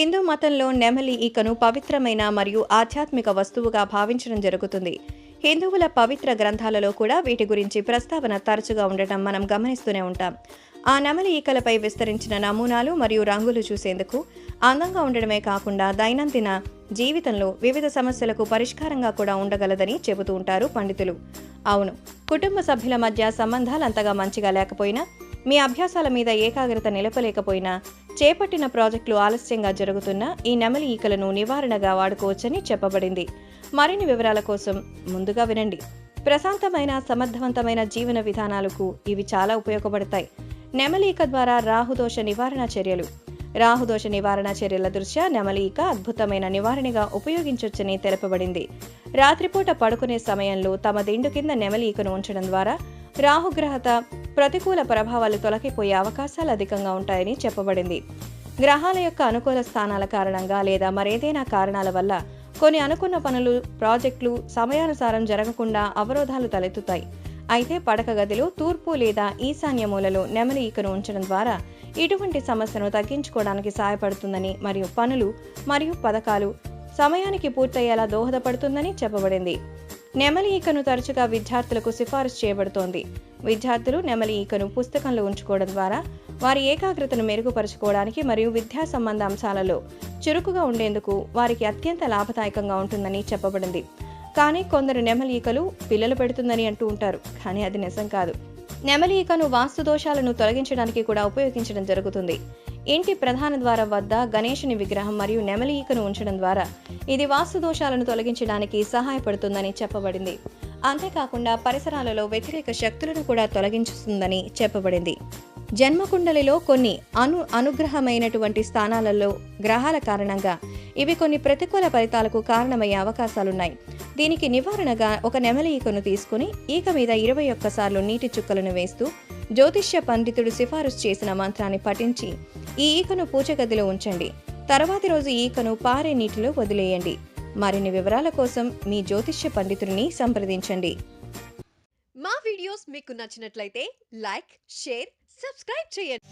హిందూ మతంలో నెమలి ఈకను పవిత్రమైన మరియు ఆధ్యాత్మిక వస్తువుగా భావించడం జరుగుతుంది. హిందువుల పవిత్ర గ్రంథాలలో కూడా వీటి గురించి ప్రస్తావన తరచుగా ఉండటం మనం గమనిస్తూనే ఉంటాం. ఆ నెమలి ఈకలపై విస్తరించిన నమూనాలు మరియు రంగులు చూసేందుకు అందంగా ఉండడమే కాకుండా దైనందిన జీవితంలో వివిధ సమస్యలకు పరిష్కారంగా కూడా ఉండగలదని చెబుతూ ఉంటారు పండితులు. అవును, కుటుంబ సభ్యుల మధ్య సంబంధాలు అంతగా మంచిగా లేకపోయినా, మీ అభ్యాసాల మీద ఏకాగ్రత నిలపలేకపోయినా, చేపట్టిన ప్రాజెక్టులు ఆలస్యంగా జరుగుతున్న ఈ నెమలి ఈకలను నివారణగా వాడుకోవచ్చని చెప్పబడింది. మరిన్ని వివరాల కోసం ముందుగా వినండి. ప్రశాంతమైన సమర్థవంతమైన జీవన విధానాలకు ఇవి చాలా ఉపయోగపడతాయి. నెమలి ఈక ద్వారా రాహుదోష నివారణ చర్యలు. రాహుదోష నివారణ చర్యల దృష్ట్యా నెమలి ఈక అద్భుతమైన నివారణగా ఉపయోగించవచ్చని తెలుపబడింది. రాత్రిపూట పడుకునే సమయంలో తమ దిండు కింద నెమలి ఈకను ఉంచడం ద్వారా రాహుగ్రహత ప్రతికూల ప్రభావాలు తొలగిపోయే అవకాశాలు అధికంగా ఉంటాయని చెప్పబడింది. గ్రహాల యొక్క అనుకూల స్థానాల కారణంగా లేదా మరేదైనా కారణాల వల్ల కొన్ని అనుకున్న పనులు, ప్రాజెక్టులు సమయానుసారం జరగకుండా అవరోధాలు తలెత్తుతాయి. అయితే పడక గదిలో తూర్పు లేదా ఈశాన్య మూలలో నెమలి ఈకను ఉంచడం ద్వారా ఇటువంటి సమస్యను తగ్గించుకోవడానికి సహాయపడుతుందని మరియు పనులు మరియు పథకాలు సమయానికి పూర్తయ్యేలా దోహదపడుతుందని చెప్పబడింది. నెమలి ఈకను తరచుగా విద్యార్థులకు సిఫారసు చేయబడుతోంది. విద్యార్థులు నెమలి ఈకను పుస్తకంలో ఉంచుకోవడం ద్వారా వారి ఏకాగ్రతను మెరుగుపరుచుకోవడానికి మరియు విద్యా సంబంధ అంశాలలో చురుకుగా ఉండేందుకు వారికి అత్యంత లాభదాయకంగా ఉంటుందని చెప్పబడింది. కానీ కొందరు నెమలి ఈకలు పిల్లలు పెడుతుందని అంటూ ఉంటారు, కానీ అది నిజం కాదు. నెమలి ఈకను వాస్తు దోషాలను తొలగించడానికి కూడా ఉపయోగించడం జరుగుతుంది. ఇంటి ప్రధాన ద్వారం వద్ద గణేశుని విగ్రహం మరియు నెమలి ఈకను ఉంచడం ద్వారా ఇది వాస్తు దోషాలను తొలగించడానికి సహాయపడుతుందని చెప్పబడింది. అంతేకాకుండా పరిసరాలలో వ్యతిరేక శక్తులను కూడా తొలగించుతుందని చెప్పబడింది. జన్మకుండలిలో కొన్ని అనుగ్రహమైనటువంటి స్థానాలలో గ్రహాల కారణంగా ఇవి కొన్ని ప్రతికూల ఫలితాలకు కారణమయ్యే అవకాశాలున్నాయి. దీనికి నివారణగా ఒక నెమలి ఈకను తీసుకుని ఈక మీద 21 సార్లు నీటి చుక్కలను వేస్తూ జ్యోతిష్య పండితుడు సిఫారసు చేసిన మంత్రాన్ని పఠించి ఈ ఈకను పూజగదిలో ఉంచండి. తర్వాతి రోజు ఈకను పారే నీటిలో వదిలేయండి. మరిన్ని వివరాల కోసం మీ జ్యోతిష్య పండితుడిని సంప్రదించండి. మా వీడియోస్ మీకు నచ్చినట్లయితే లైక్, షేర్, సబ్స్క్రైబ్ చేయండి.